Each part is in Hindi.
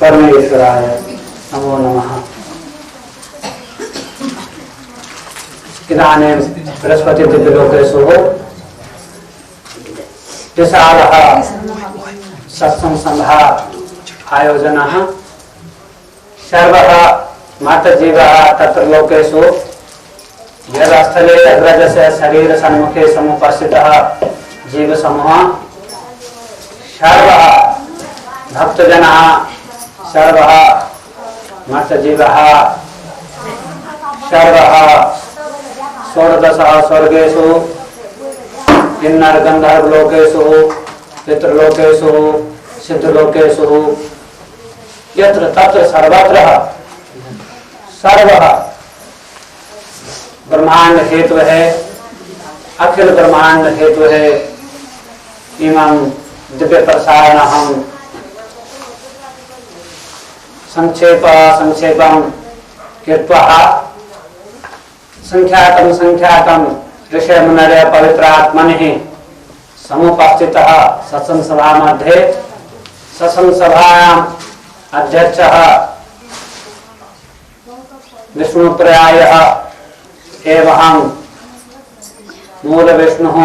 परमेश्वराय नमो नमः। इदानीं बृहस्पति दिव्यलोकेषु विशालः सत्संगसभा आयोजनः। सर्वः मातजीवः तत्र लोकेषु यदस्थले अग्रजस्य शरीर सन्मुखे समुपस्थितः जीव समूह सर्वः भक्तजनः सर्वः मातजीवः सर्वः षोडशः स्वर्गेषु किन्नर गंधर्व लोकेषु पितृलोकेषु सिद्धलोकेषु यत्र तत्र सर्वत्र सर्वः ब्रह्मांड हेतु है, अखिल ब्रह्मांड हेतु है। इमं दिव्य प्रसारणं संक्षेपं कृत्वा संख्याकं ऋषयमुनय पवित्रात्मनिः समुपस्थितः सत्संग सभा मध्ये सत्संग सभायाम् अध्यक्षः विष्णुप्रायः एवं मूल विष्णुः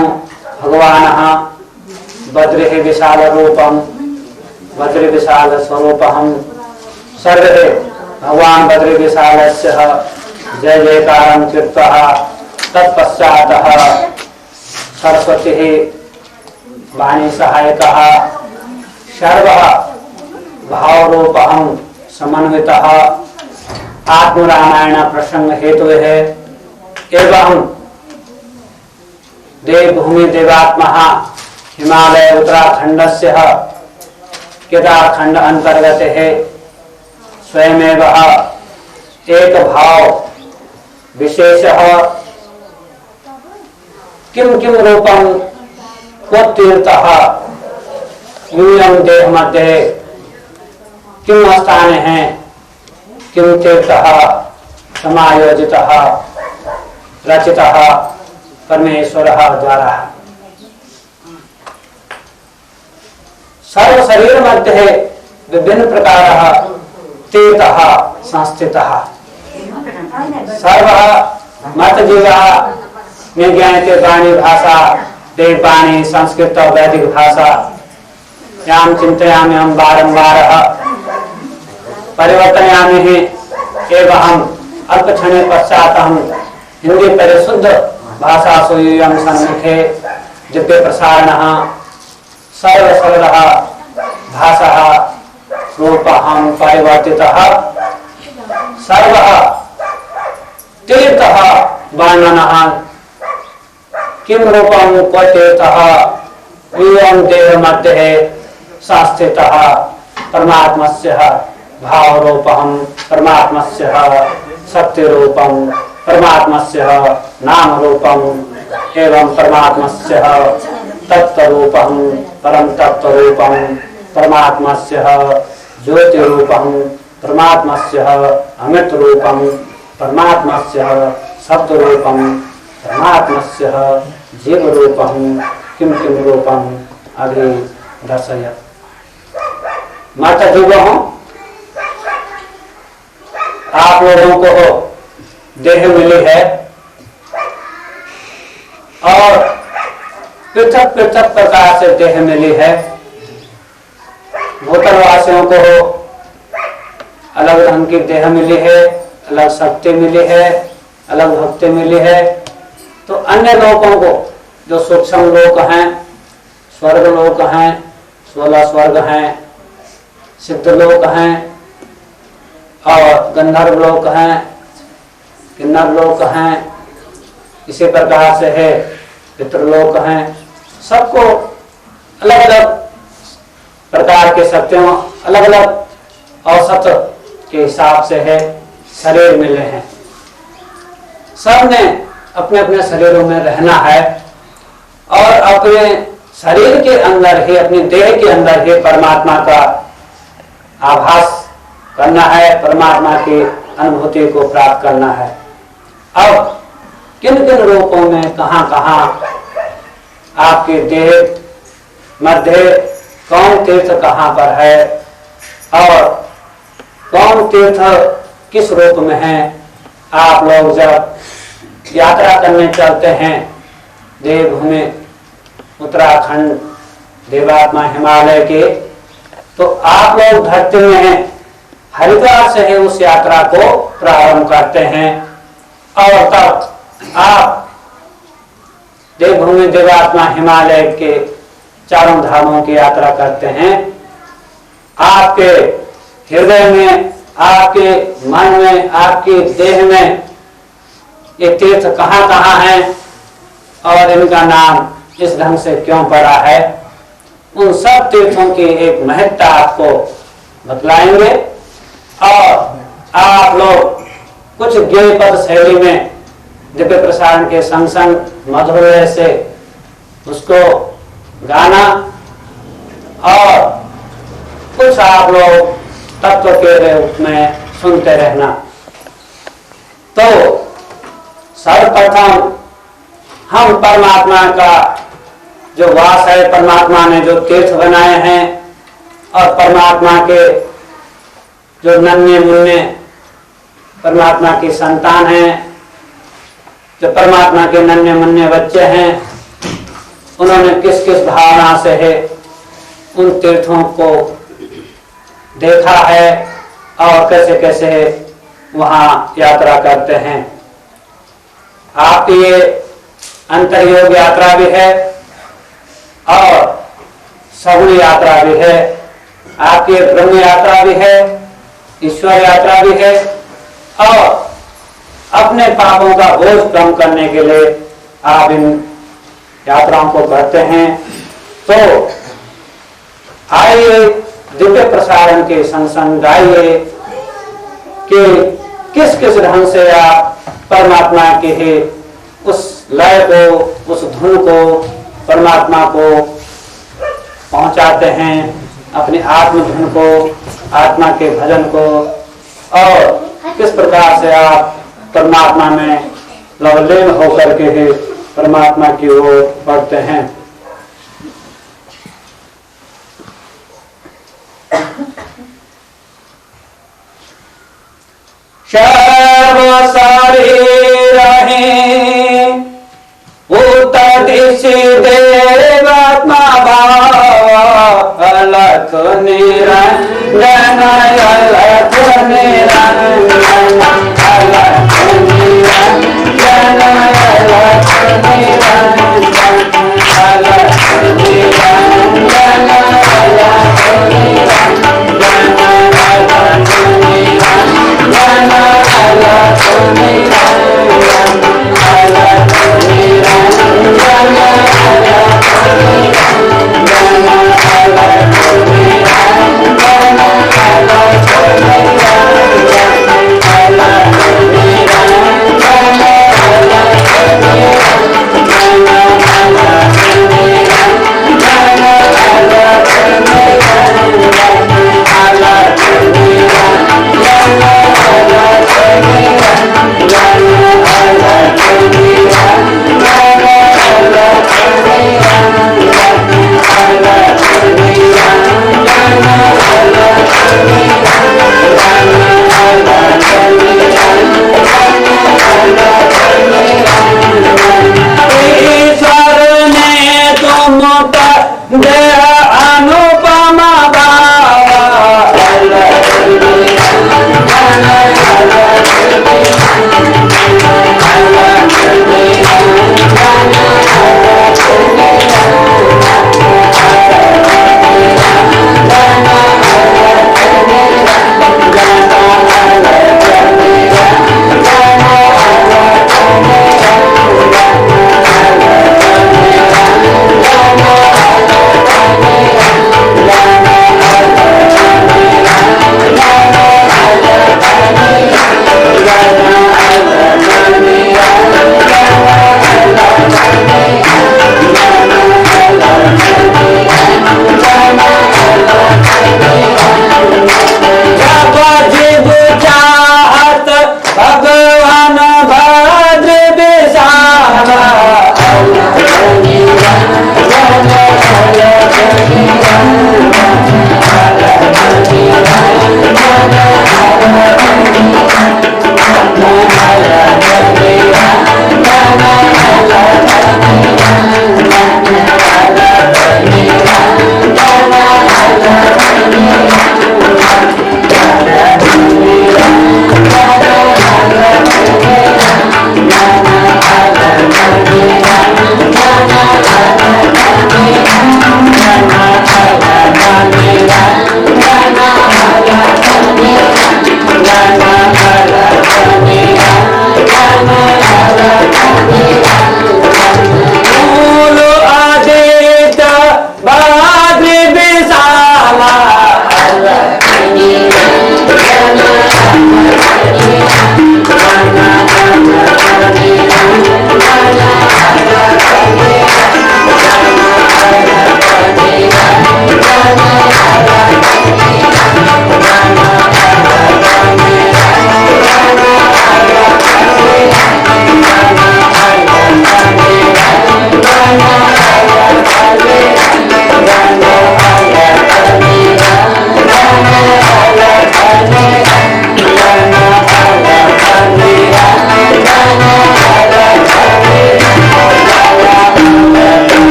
भगवानः बद्रिः विशाल रूपं बद्रि विशाल स्वरूपं सर्वे भगवान बद्रि विशालस्य जय जयकारं कृत्वा तत्पश्चातः सरस्वती वाणी सहायकः सर्वः भावरूपं समन्वितः आत्मरामायण प्रसंग हेतु है एवं देवभूमि देवात्मा हिमालय उत्तराखंडस्य केदारखंड अंतर्गत है। स्वयमेव एक भाव विशेषः किं किं रूपं क्वतीर्थः यूयं देह मध्ये किं स्थाने है किं तीर्थः समायोजितः रचितः परमेश्वरः द्वारा। सर्व शरीर मध्ये विभिन्न प्रकारः तीर्थः संस्थितः। सर्वः मतजीवः में ज्ञायते वाणी भाषा देववाणी संस्कृत वैदिक भाषा यां चिन्तयामि अहं बारम्बारः परिवर्तयामि एवं अल्पक्षणे पश्चात् अहं हिंदी परिशुद्ध भाषा सूयं सन्मुखे दिव्य प्रसारणः सर्वसरलः भाषः रूपं परिवर्तितः सर्वः तीर्थः वर्णनः किं रूपं क्व तीर्थः यूयं देह मध्ये संस्थितः परमात्मस्य भावरूपं परमात्मस्य शक्तिरूपं परमात्मस्य नाम रूपं एवं परमात्मस्य तत्वरूपं परम तत्वरूपं परमात्मस्य ज्योतिरूपं परमात्मस्य अमृत रूपं परमात्मस्य शब्दरूपं परमात्मस्य जीवरूपं किं किं रूपं अभिदर्शय। माता जीवों आप लोगों को देह मिली है और पृथक पृथक प्रकार से देह मिली है। भूतलवासियों को अलग ढंग की देह मिली है, अलग शक्ति मिली है, अलग भक्ति मिली है। तो अन्य लोगों को जो सूक्ष्म लोक हैं, स्वर्ग लोक हैं, 16 स्वर्ग हैं, सिद्ध लोक हैं और गंधर्व लोक हैं, किन्नर लोक हैं, इसी प्रकार से है पितृलोक हैं। सबको अलग अलग प्रकार के शक्तियों अलग अलग औसत के हिसाब से है शरीर मिले हैं। सब ने अपने अपने शरीरों में रहना है और अपने शरीर के अंदर ही अपनी देह के अंदर ही परमात्मा का आभास करना है, परमात्मा की अनुभूति को प्राप्त करना है। अब किन किन रूपों में कहाँ कहाँ आपके देह मध्य कौन तीर्थ कहाँ पर है और कौन तीर्थ किस रूप में है। आप लोग जब यात्रा करने चलते हैं देवभूमि उत्तराखंड देवात्मा हिमालय के, तो आप लोग धरती में हरिद्वार से ही उस यात्रा को प्रारंभ करते हैं और तब आप देवभूमि देवात्मा हिमालय के चारों धामों की यात्रा करते हैं। आपके हृदय में, आपके मन में, आपके देह में ये तीर्थ कहाँ कहाँ हैं और इनका नाम इस ढंग से क्यों पड़ा है, उन सब तीर्थों की एक महत्ता आपको बतलाएंगे और आप लोग कुछ गेय पद शैली में दिव्य प्रसारण के संग संग मधुर से उसको गाना और कुछ आप लोग तत्व के रूप में सुनते रहना। तो सर्वप्रथम हम परमात्मा का जो वास है, परमात्मा ने जो तीर्थ बनाए हैं और परमात्मा के जो नन्हे मुन्ने परमात्मा की संतान हैं, जो परमात्मा के नन्हे मुन्ने बच्चे हैं, उन्होंने किस किस भावना से है उन तीर्थों को देखा है और कैसे कैसे वहां यात्रा करते हैं। आपकी ये अंतर्योग यात्रा भी है और सगुण यात्रा भी है, आपकी ब्रह्म यात्रा भी है, ईश्वर यात्रा भी है और अपने पापों का बोझ कम करने के लिए आप इन यात्राओं को करते हैं। तो आइए दिव्य प्रसारण के संग संग गाइए कि किस किस ढंग से आप परमात्मा के ही उस लय को, उस धुन को, परमात्मा को पहुंचाते हैं, अपनी आत्म धुन को, आत्मा के भजन को, और किस प्रकार से आप परमात्मा में लवलीन होकर के ही परमात्मा की ओर बढ़ते हैं। सर्व शरीर उत्तदिशि देवात्मा भाव अलख निरंजन अलख निरंजन अलख निरंजन अलख निरंजन अलख निरंजन अलख निरंजन अलख निरंजन अलख निरंजन अलख मूल आदित भाद्र विशाला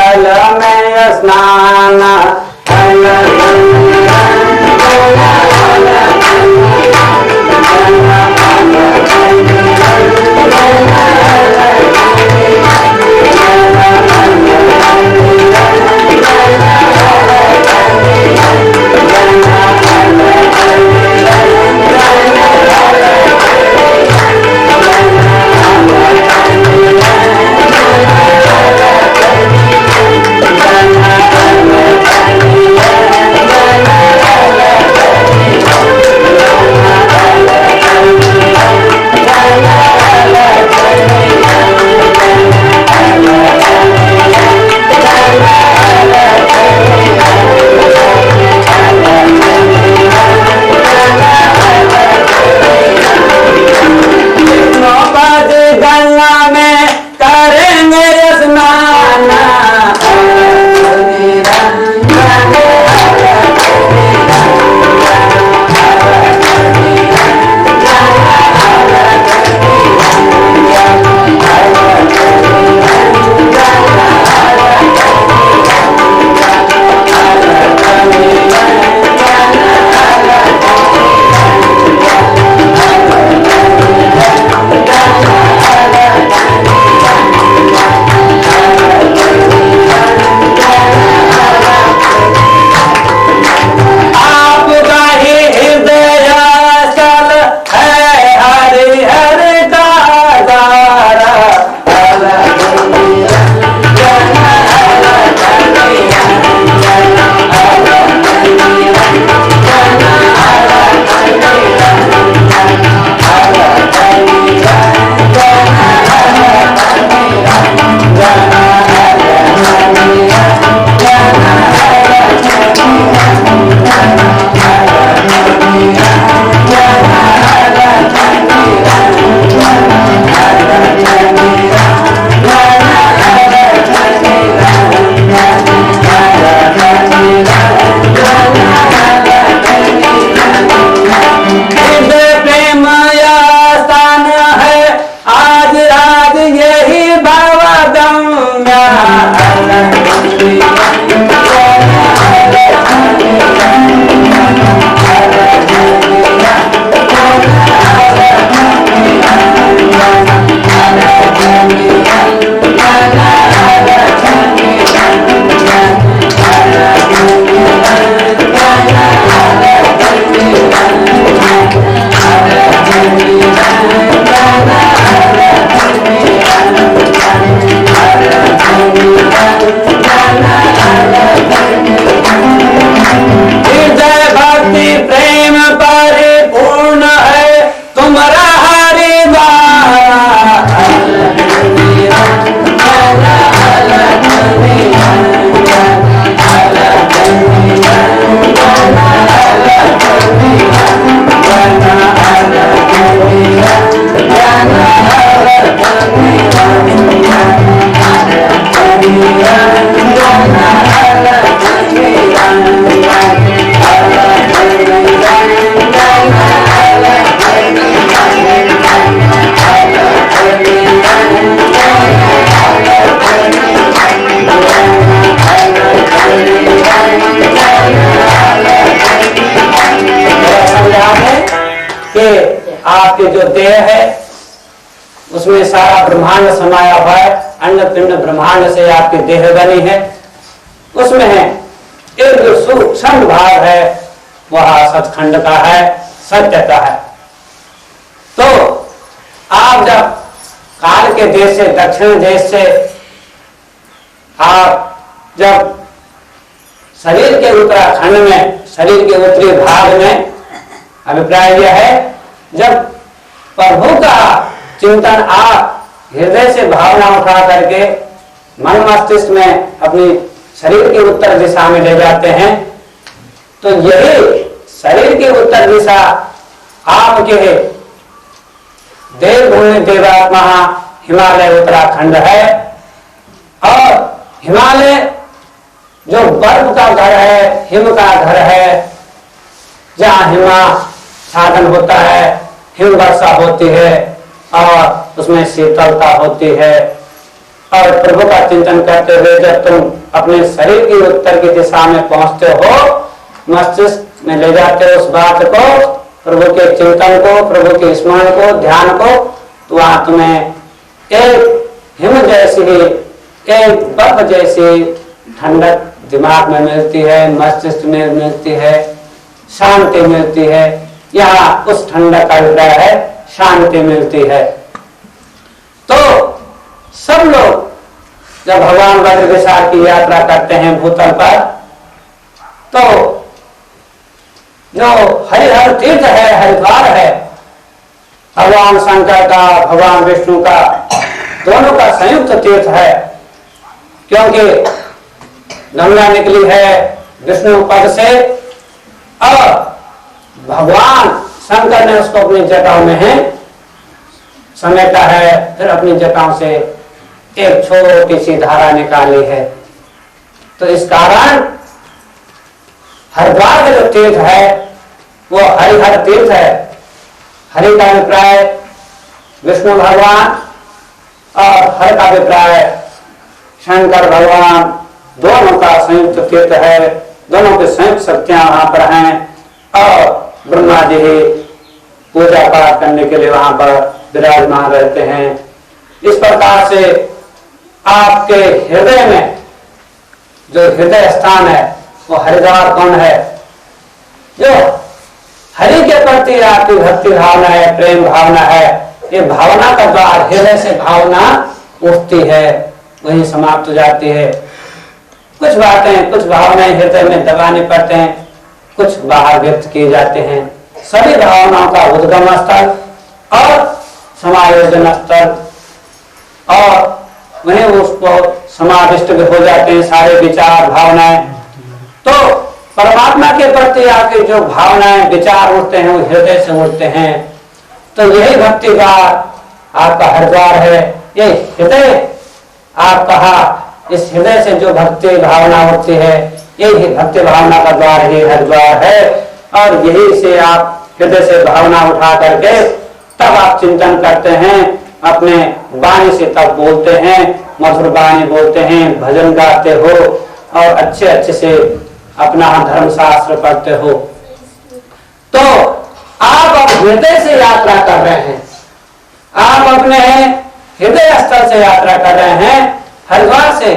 जल में स्नान आपके जो देह है उसमें सारा ब्रह्मांड समाया हुआ है। अन्न पिंड ब्रह्मांड से आपकी देह बनी है। उसमें है एक जो सूक्ष्म भाग है वह सचखंड का है, सत्य का है। तो आप जब काल के देश से, दक्षिण देश से आप जब शरीर के उत्तराखंड में, शरीर के उत्तरी भाग में, अभिप्राय यह है जब प्रभु का चिंतन आप हृदय से भावना उठा करके मन मस्तिष्क में अपनी शरीर की उत्तर दिशा में ले जाते हैं, तो यही शरीर की उत्तर दिशा आपके देवभूमि देवात्मा हिमालय उत्तराखंड है। और हिमालय जो बर्फ का घर है, हिम का घर है, जहाँ हिमा साधन होता है, हिम वर्षा होती है और उसमें शीतलता होती है। और प्रभु का चिंतन करते हुए जब तुम अपने शरीर की उत्तर की दिशा में पहुंचते हो, मस्तिष्क में ले जाते हो उस बात को, प्रभु के चिंतन को, प्रभु के स्मरण को, ध्यान को, तो वहां तुम्हें एक हिम जैसी, एक बर्फ जैसी ठंडक दिमाग में मिलती है, मस्तिष्क में मिलती है, शांति मिलती है। यहाँ उस ठंडक का अभिप्राय है शांति मिलती है। तो सब लोग जब भगवान वज्रविशाल की यात्रा करते हैं भूतल पर, तो जो हरिहर तीर्थ है, हरिद्वार है, भगवान शंकर का, भगवान विष्णु का, दोनों का संयुक्त तीर्थ है। क्योंकि गंगा निकली है विष्णु पद से और भगवान शंकर ने उसको अपनी जटाओं में समेटा है, फिर अपनी जटाओं से एक छोटी सी धारा निकाली है। तो इस कारण हरिद्वार का जो तीर्थ है वो हरिहर तीर्थ है। हरि का अभिप्राय विष्णु भगवान और हर का अभिप्राय शंकर भगवान, दोनों का संयुक्त तीर्थ है। दोनों की संयुक्त शक्तियां वहां पर हैं और ब्रह्मा जी पूजा पाठ करने के लिए वहां पर विराजमान रहते हैं। इस प्रकार से आपके हृदय में जो हृदय स्थान है वो हरिद्वार कौन है? जो हरि के प्रति आपकी भक्ति भावना है, प्रेम भावना है, ये भावना का द्वार, हृदय से भावना उठती है, वही समाप्त हो जाती है। कुछ बातें, कुछ भावनाएं हृदय में दबानी पड़ते हैं, कुछ बाहर व्यक्त किए जाते हैं। सभी भावनाओं का उद्गम स्थल और समायोजन स्थल, और वहीं उसको समाविष्ट भी हो जाते हैं सारे विचार भावनाएं। तो परमात्मा के प्रति आपके जो भावनाएं विचार उठते हैं वो हृदय से उठते हैं। तो यही भक्ति का आपका हरिद्वार है। ये हृदय आप कहा, इस हृदय से जो भक्ति भावना उठती है यही भक्ति भावना का द्वार ही हरिद्वार है। और यही से आप हृदय से भावना उठा करके तब आप चिंतन करते हैं, अपने वाणी से तब बोलते हैं, मधुर वाणी बोलते हैं, भजन गाते हो और अच्छे अच्छे से अपना धर्मशास्त्र पढ़ते हो। तो आप अब हृदय से यात्रा कर रहे हैं, आप अपने हृदय स्थल से यात्रा कर रहे हैं, हरिद्वार से,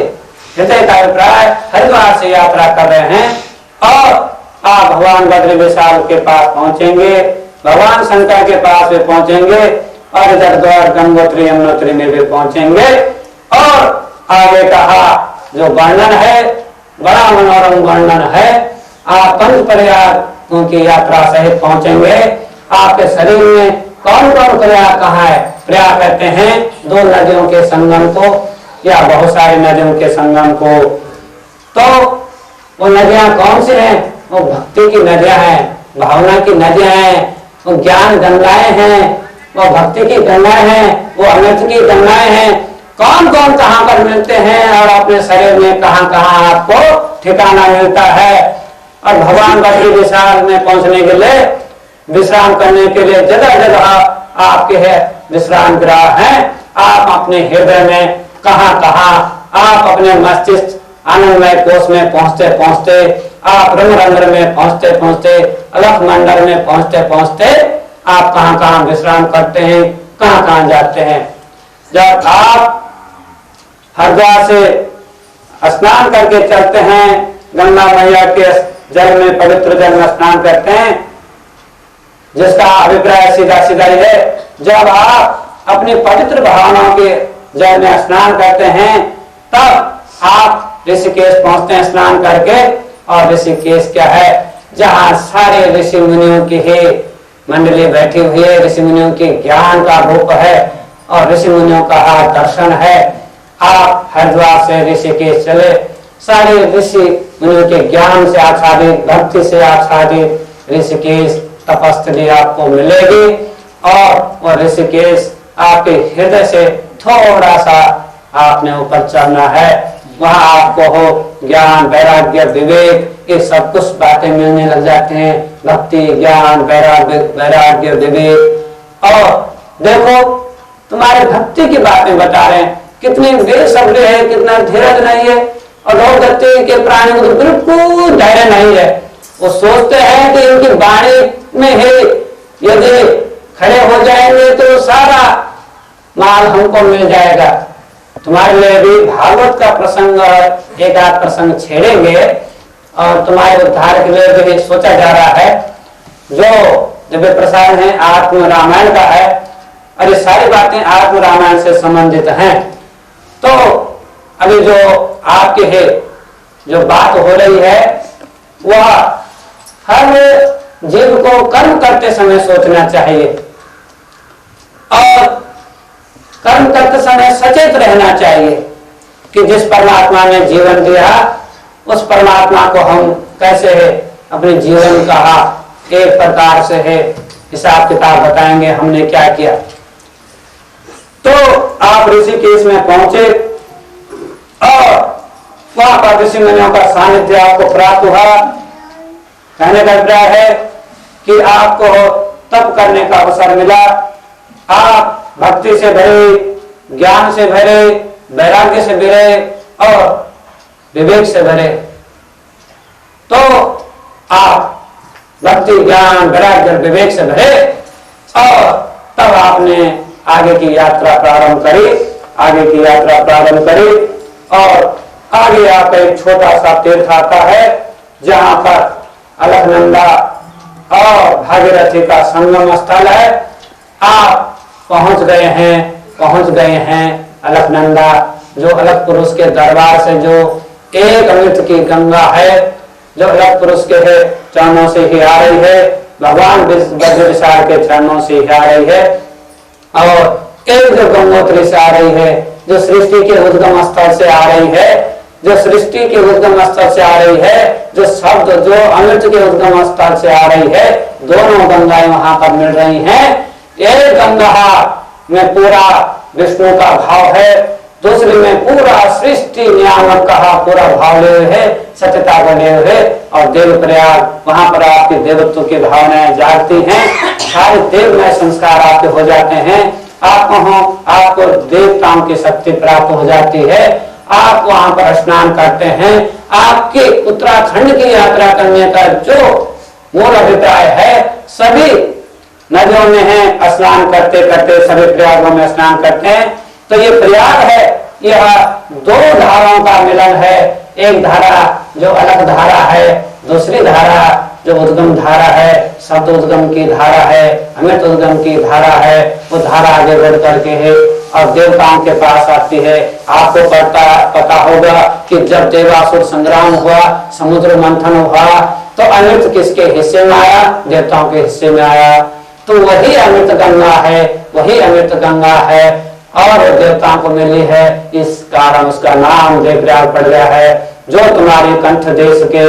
हृदय का अभिप्राय हरिद्वार से यात्रा कर रहे हैं और आप भगवान वज्रविशाल के पास पहुंचेंगे, भगवान शंकर के पास भी पहुंचेंगे और इधर द्वार गंगोत्री यमुनोत्री में भी पहुंचेंगे। और आगे कहा जो वर्णन है, बड़ा मनोरम वर्णन है। आप पंच प्रयाग की यात्रा सहित पहुंचेंगे। आपके शरीर में कौन कौन प्रयाग कहाँ है? प्रयाग कहते हैं दो नदियों के संगम को या बहुत सारी नदियों के संगम को। तो वो नदियां कौन सी हैं? वो भक्ति की नदियां हैं, भावना की नदियां हैं, वो ज्ञान गंगाएं हैं, वो भक्ति की गंगाएं हैं, वो अमृत की गंगाएं हैं। कौन कौन कहाँ पर मिलते हैं और अपने शरीर में कहाँ कहाँ आपको ठिकाना मिलता है। और भगवान वज्रविशाल में पहुंचने के लिए, विश्राम करने के लिए जगह जगह आपके है विश्राम गृह हैं। आप अपने हृदय में कहाँ कहाँ, आप अपने मस्तिष्क आनंदमय कोष में पहुंचते पहुंचते, आप रंग में पहुंचते पहुंचते, अलख मंडल में पहुंचते पहुंचते आप कहाँ कहाँ विश्राम करते हैं, कहाँ कहाँ जाते हैं। जब आप हरिद्वार से स्नान करके चलते हैं, गंगा मैया के जल में, पवित्र जल में स्नान करते हैं, जिसका अभिप्राय सीधा सीधा ही है, जब आप अपनी पवित्र भावनाओं के जल में स्नान करते हैं तब आप ऋषिकेश पहुंचते हैं स्नान करके। और ऋषिकेश क्या है? जहाँ सारे ऋषि मुनियों की ही मंडली बैठी हुई है, ऋषि मुनियों के ज्ञान का रूप है और ऋषि मुनियों का दर्शन है। आप हरिद्वार से ऋषिकेश चले, सारे ऋषि मुनियों के ज्ञान से आच्छादित, भक्ति से आच्छादित ऋषिकेश तपस्थली आपको मिलेगी। और वो ऋषिकेश आपके हृदय से थोड़ा सा आपने ऊपर चढ़ना है, वहां आपको हो ज्ञान, वैराग्य, विवेक, ये सब कुछ बातें मिलने लग जाते हैं। भक्ति, ज्ञान, वैराग्य, विवेक। और देखो तुम्हारे भक्ति की बातें बता रहे हैं कितने बेसब्र है, कितना धीरज नहीं है। और लोग गति के प्राणी को तो बिल्कुल धैर्य नहीं है। वो सोचते हैं कि इनकी वाणी में है, यदि खड़े हो जाएंगे तो सारा माल हमको मिल जाएगा। तुम्हारे लिए भी भागवत का प्रसंग, एक आध प्रसंग छेड़ेंगे और तुम्हारे उद्धार के लिए भी सोचा जा रहा है। जो दिव्य प्रसाद है आत्म रामायण का है और ये सारी बातें आत्म रामायण से संबंधित हैं। तो अभी जो आपके है जो बात हो रही है वह हर जीव को कर्म करते समय सोचना चाहिए और कर्म करते समय सचेत रहना चाहिए कि जिस परमात्मा ने जीवन दिया उस परमात्मा को हम कैसे है अपने जीवन का एक प्रकार से है हिसाब किताब बताएंगे हमने क्या किया। तो आप ऋषिकेश में पहुंचे और वहां पर ऋषि मुनियों का सानिध्य आपको प्राप्त हुआ। कहने का अभिप्राय है कि आपको तप करने का अवसर मिला। आप भक्ति से भरे, ज्ञान से भरे, वैराग्य से भरे और विवेक से भरे। तो आप भक्ति, ज्ञान, वैराग्य, विवेक से भरे और तब आपने आगे की यात्रा प्रारंभ करी। आगे की यात्रा प्रारंभ करी और आगे आपका एक छोटा सा तीर्थ आता है जहां पर अलकनंदा और भागीरथी का संगम स्थल है। आप पहुंच गए हैं अलकनंदा, जो अलग पुरुष के दरबार से जो एक अमृत की गंगा है, जो अलग पुरुष के चरणों से ही आ रही है, भगवान वज्र विशाल के चरणों से ही आ रही है। और एक जो गंगोत्री से आ रही है, जो सृष्टि के उद्गम स्थल से आ रही है, जो सृष्टि के उद्गम स्थल से आ रही है, जो शब्द जो अमृत के उद्गम स्थल से आ रही है, दोनों गंगाएं वहां पर मिल रही हैं। एक गंगा में पूरा विष्णु का भाव है, दूसरी में पूरा सृष्टि नियामक का पूरा भाव ले हुए है, सत्यता को ले हुए। और देव प्रयाग, वहां पर आपकी देवत्व की भावनाएं जागती हैं, सारे देवमय संस्कार आपके हो जाते हैं। आपको देवताओं की शक्ति प्राप्त हो जाती है। आप वहां पर स्नान करते हैं। आपके उत्तराखंड की यात्रा करने का जो मूल अभिप्राय है, सभी नदियों में है स्नान करते करते सभी प्रयागों में स्नान करते हैं। तो ये प्रयाग है, यह दो धाराओं का मिलन है। एक धारा जो अलग धारा है, दूसरी धारा जो उद्गम धारा है, सत उद्गम की धारा है, अमृत उद्गम की धारा है। वो धारा आगे बढ़ करके है और देवताओं के पास आती है। आपको पता होगा कि जब देवासुर संग्राम हुआ, समुद्र मंथन हुआ, तो अमृत किसके हिस्से में आया? देवताओं के हिस्से में आया। तो वही अमृत गंगा है, वही अमृत गंगा है और देवताओं को मिली है। इस कारण उसका नाम देवप्रयाग पड़ गया है। जो तुम्हारी कंठ देश के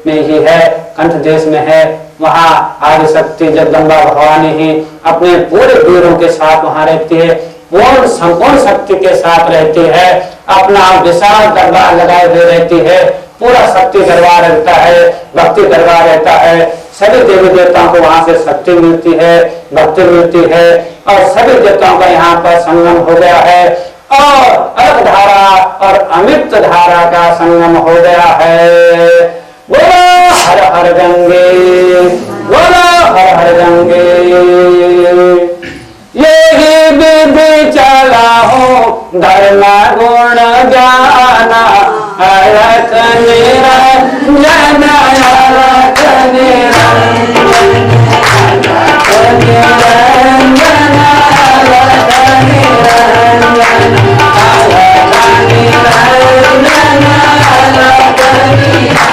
में ही है, कंठ देश में है, वहां आदि शक्ति जगदम्बा भवानी ही अपने पूरे वीरों के साथ वहां रहती है, पूर्ण संपूर्ण शक्ति के साथ रहती है, अपना विशाल दरबार लगाए हुए रहती है। पूरा शक्ति दरबार रहता है, भक्ति दरबार रहता है। सभी देवी देवताओं को वहां से शक्ति मिलती है, भक्ति मिलती है और सभी देवताओं का यहाँ पर संगम हो गया है और अलग धारा और अमृत धारा का संगम हो गया है। बोलो हर हर गंगे, बोलो हर हर गंगे। यही विधि चला हो धर्म गुण गाना, अलख निरंजन अलख निरंजन अलख निरंजन अलख निरंजन अलख निरंजन अलख निरंजन अलख निरंजन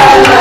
अलख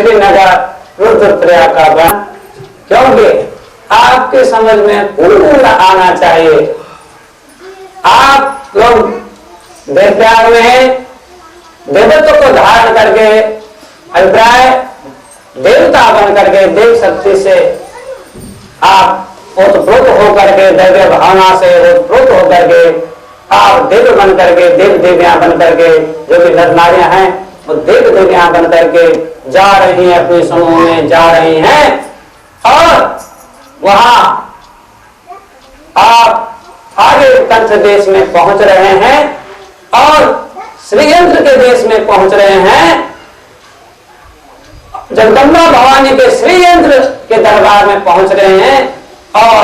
श्रीनगर रुद्रप्रयाग का वन, क्योंकि आपके समझ में पूर्ण आना चाहिए। आप लोग देवत्याग में हैं, देवत्व को धारण करके अभिप्राय देवता बन करके देव शक्ति से आप ओतप्रोत होकर के, दैव्य भावना से ओतप्रोत होकर के आप देव बन करके, देव देवियां बन करके, जो कि नर नारियां हैं वो देव देवियां बन करके जा रही हैं, अपने समूह में जा रही हैं। और वहां आप आगे कंठ देश में पहुंच रहे हैं और श्रीयंत्र के देश में पहुंच रहे हैं। जगदम्बा भवानी के श्रीयंत्र के दरबार में पहुंच रहे हैं और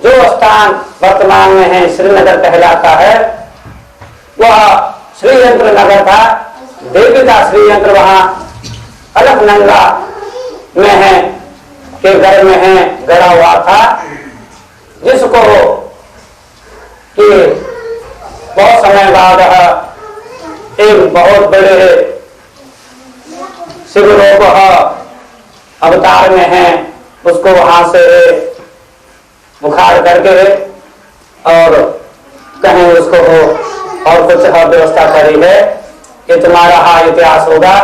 जो स्थान वर्तमान में है श्रीनगर कहलाता है, वह श्रीयंत्र नगर था। देवी का श्रीयंत्र वहां अलकनंदा में है के घर में है गड़ा हुआ था, जिसको कि बहुत समय बाद एक बहुत बड़े शिवलोक अवतार में है, उसको वहां से बुखार करके और कहीं उसको और कुछ व्यवस्था करी है। ये तुम्हारा इतिहास होगा,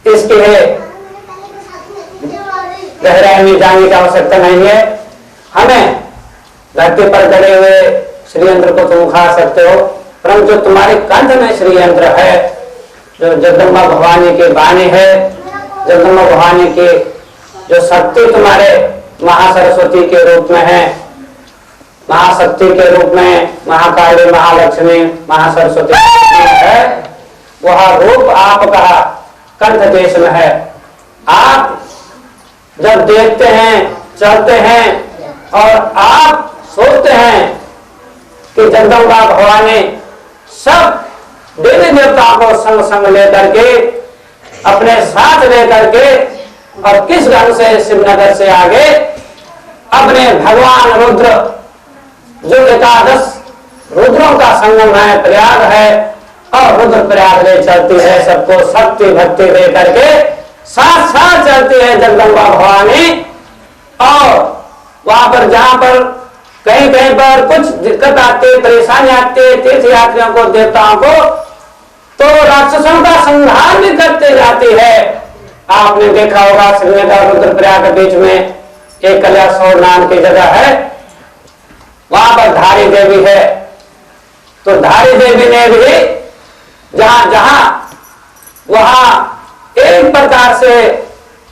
इसके गहराई में जाने की आवश्यकता नहीं है। हमें धरती पर गड़े हुए श्रीयंत्र को तुम खा सकते हो, परंतु जो तुम्हारे कंठ में श्रीयंत्र है, जो जगदम्बा भवानी के बाणी है, जगदम्बा भवानी की जो शक्ति तुम्हारे महासरस्वती के रूप में है, महाशक्ति के रूप में महाकाली, महालक्ष्मी, महासरस्वती है, वह रूप आपका कंठ देश में है। आप जब देखते हैं, चलते हैं और आप सोचते हैं कि जगदम्बा भवानी सब देवी देवताओं को संग संग लेकर के, अपने साथ लेकर के और किस ढंग से श्रीनगर से आगे अपने भगवान रुद्र, जो 11 रुद्रों का संगम है, प्रयाग है, और रुद्र प्रयाग ले चलती है, सबको शक्ति भक्ति दे करके साथ साथ चलती है जगदम्बा भवानी। और वहां पर जहां पर कहीं कहीं पर कुछ दिक्कत आती, परेशानी आती, तीर्थ यात्रियों को, देवताओं को, तो राक्षसों का संहार भी करते जाती है। आपने देखा होगा श्रीनगर रुद्रप्रयाग के बीच में एक कल्यासोर नाम की जगह है, वहां पर धारी देवी है। तो धारी देवी ने भी जहां जहां वहां एक प्रकार से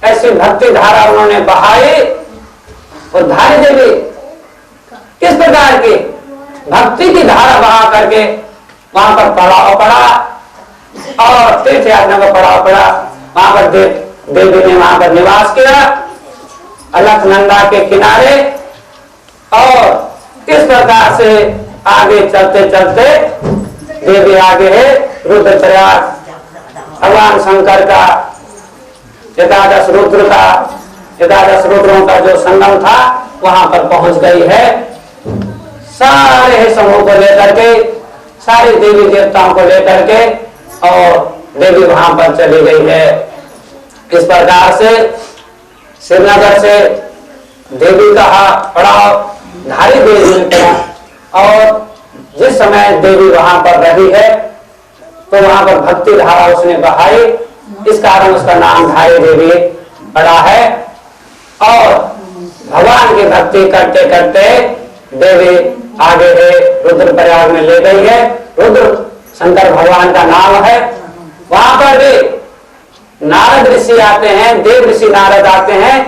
ऐसी भक्ति धारा उन्होंने बहाई। और धारी देवी किस प्रकार की भक्ति की धारा बहा करके वहां पर पड़ाव पड़ा और तीर्थ यात्रा का पड़ाव पड़ा। वहां पर देवी ने वहां पर निवास किया अलकनंदा के किनारे। और इस प्रकार से आगे चलते चलते देवी आगे है रुद्रप्रयाग, भगवान शंकर का 11 रुद्र का 11 रुद्रों का जो संगम था वहां पर पहुंच गई है। सारे समूह को लेकर के, सारे देवी देवताओं को लेकर के, और देवी वहां पर चली गई है। इस प्रकार से श्रीनगर से देवी का पड़ाव धारी देवी में पड़ा। और जिस समय देवी वहां पर रही है तो वहां पर भक्ति धारा उसने बहाई, इस कारण उसका नाम धारी देवी पड़ा है। और भगवान की भक्ति करते करते देवी आगे है रुद्रप्रयाग में ले गई है। रुद्र शंकर भगवान का नाम है। वहां पर भी नारद ऋषि आते हैं, देव ऋषि नारद आते हैं।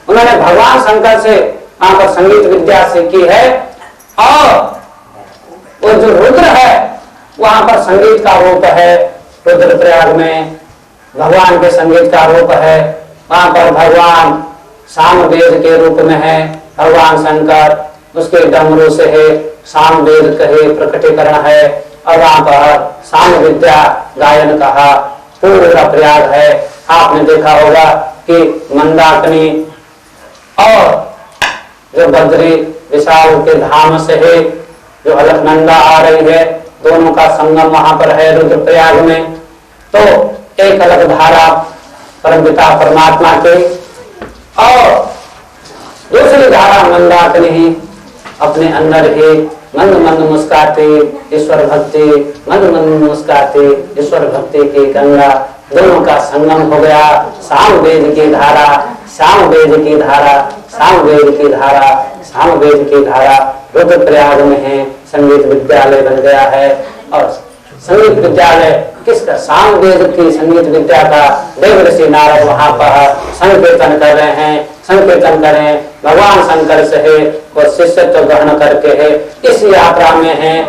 उन्होंने भगवान शंकर से वहां पर संगीत विद्या सीखी है। और वो जो रुद्र है वहां पर संगीत का रूप है, रुद्रप्रयाग में भगवान के संगीत का रूप है। वहां पर भगवान सामवेद के रूप में है, भगवान शंकर उसके डमरू से है, सामवेद कहे प्रकटीकरण है। और वहां पर साम विद्या गायन कहा पूरा प्रयाग है। आपने देखा होगा कि मंदाकिनी और जो बद्री विशाल के धाम से है, जो अलकनंदा आ रही है, दोनों का संगम वहां पर है रुद्रप्रयाग में। तो एक अलग धारा परमपिता परमात्मा के। और दूसरी धारा मंदाकिनी ही अपने अंदर ही मंद मंद मुस्काते ईश्वर भक्ति, मंद मंद मुस्काते ईश्वर भक्ति की गंगा, दोनों का संगम हो गया। सामवेद की धारा, सामवेद की धारा, सामवेद की धारा, सामवेद की धारा रुद्रप्रयाग में है, संगीत विद्यालय बन गया है। और संगीत विद्यालय किसका? सामवेद की संगीत विद्या का देव ऋषि नारद वहां पर संकीर्तन कर रहे हैं। संकीर्तन करें भगवान शंकर से है और शिष्यत्व ग्रहण करके है। इस यात्रा में है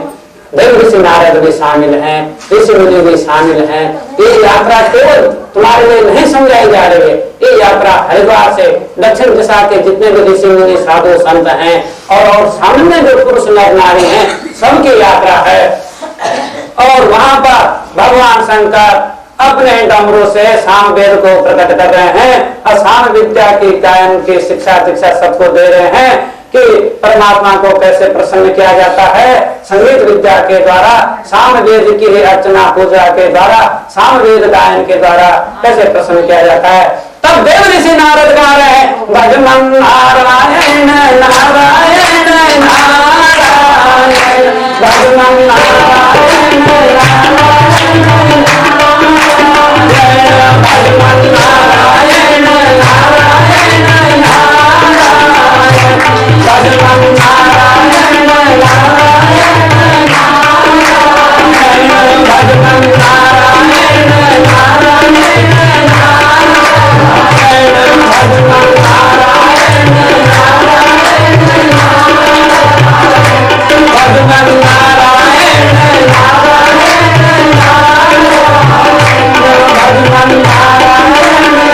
देव ऋषि नारद भी शामिल हैं, ऋषि मुनि भी शामिल हैं। ये यात्रा केवल तुम्हारे लिए नहीं समझाई जा रही है, ये यात्रा हरिद्वार से दक्षिण दिशा के जितने भी ऋषि मुनि साधु संत हैं और सामान्य जो पुरुष नर नारी हैं सबकी यात्रा है। और वहां पर भगवान शंकर अपने डमरू से सामवेद को प्रकट कर रहे हैं और साम विद्या की गायन की शिक्षा दीक्षा सबको दे रहे हैं कि परमात्मा को कैसे प्रसन्न किया जाता है। संगीत विद्या के द्वारा, सामवेद की अर्चना पूजा के द्वारा, सामवेद गायन के द्वारा कैसे प्रसन्न किया जाता है। तब देव ऋषि नारद गा रहे हैं भजमन नारायण नारायण नारायण, भजमन नारायण नारायण भजमन नारायण नारायण नारायण, भजमन नारायण नारायण नारायण, भजमन नारायण नारायण नारायण, भजमन नारायण नारायण नारायण, भजमन नारायण नारायण नारायण, भजमन नारायण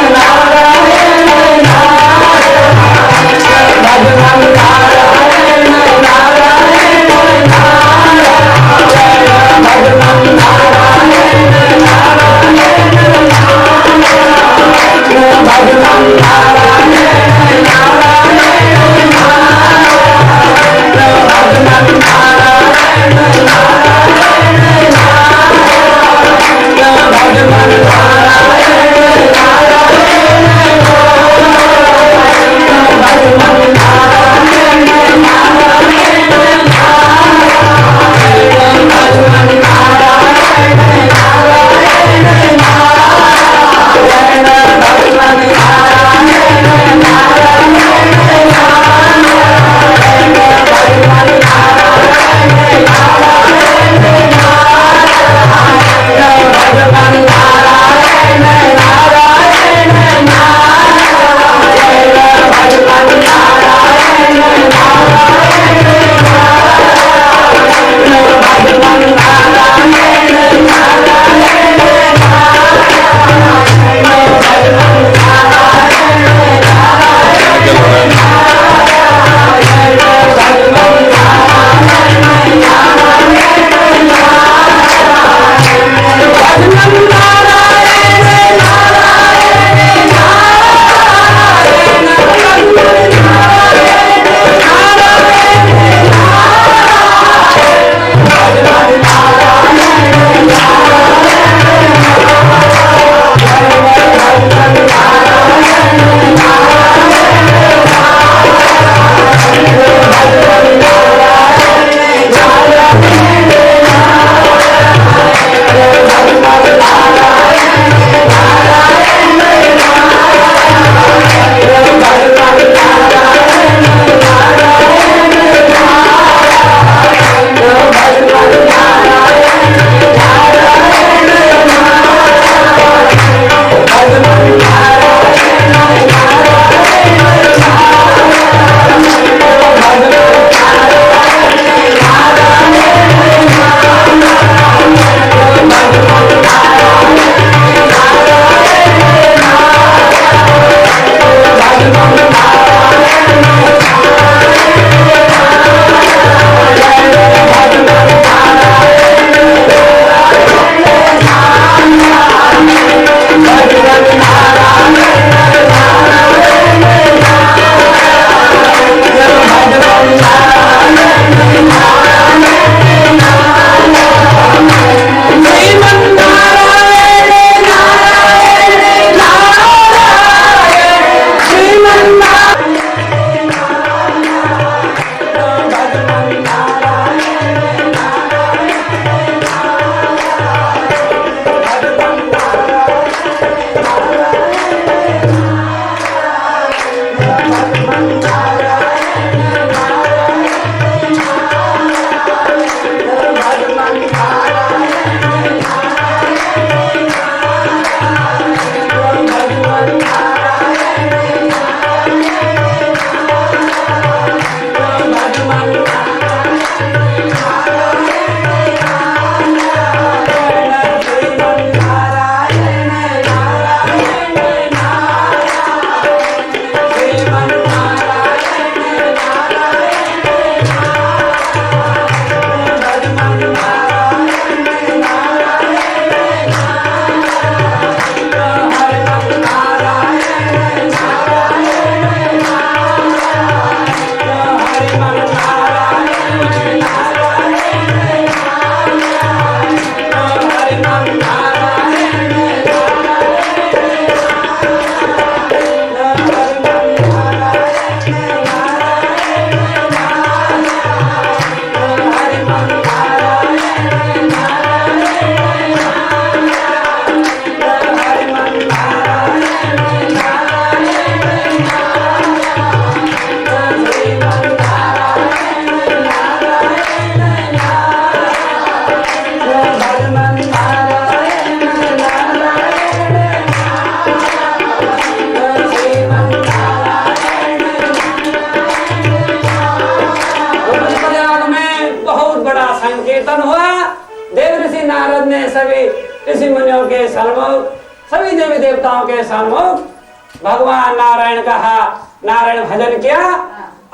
ने सभी ऋषि मुनियों के सन्मुख, सभी देवी देवताओं के सन्मुख भगवान नारायण कहा, नारायण भजन किया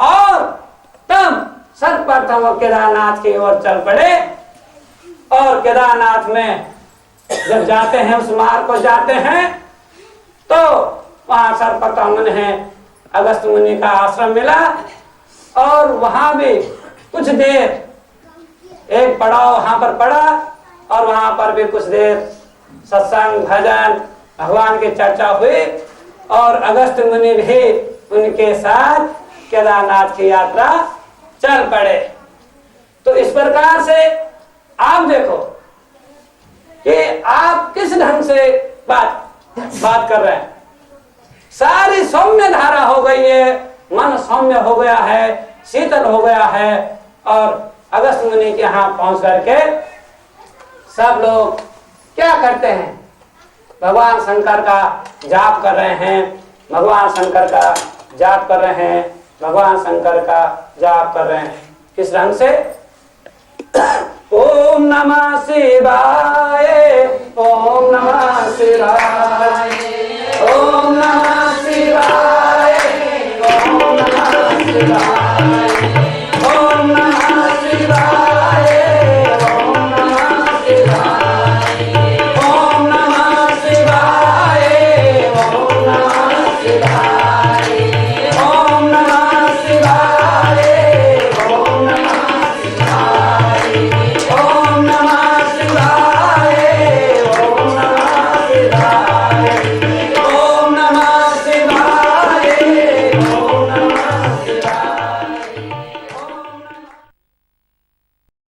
और तब सर्वप्रथम वो केदारनाथ की ओर चल पड़े। और केदारनाथ में जब जाते हैं, उस मार्ग को जाते हैं, तो वहां सर्वप्रथम उन्हें अगस्त मुनि का आश्रम मिला और वहां भी कुछ देर एक पड़ाव वहां पर पड़ा और वहां पर भी कुछ देर सत्संग भजन भगवान की चर्चा हुई और अगस्त मुनि भी उनके साथ केदारनाथ की यात्रा चल पड़े। तो इस प्रकार से आप देखो कि आप किस ढंग से बात कर रहे हैं। सारी सौम्य धारा हो गई है, मन सौम्य हो गया है, शीतल हो गया है और अगस्त मुनि के यहाँ पहुंच करके सब लोग क्या करते हैं, भगवान शंकर का जाप कर रहे हैं, भगवान शंकर का जाप कर रहे हैं, भगवान शंकर का जाप कर रहे हैं। किस ढंग से? ओम नमः शिवाय, ओम नमः शिवाय,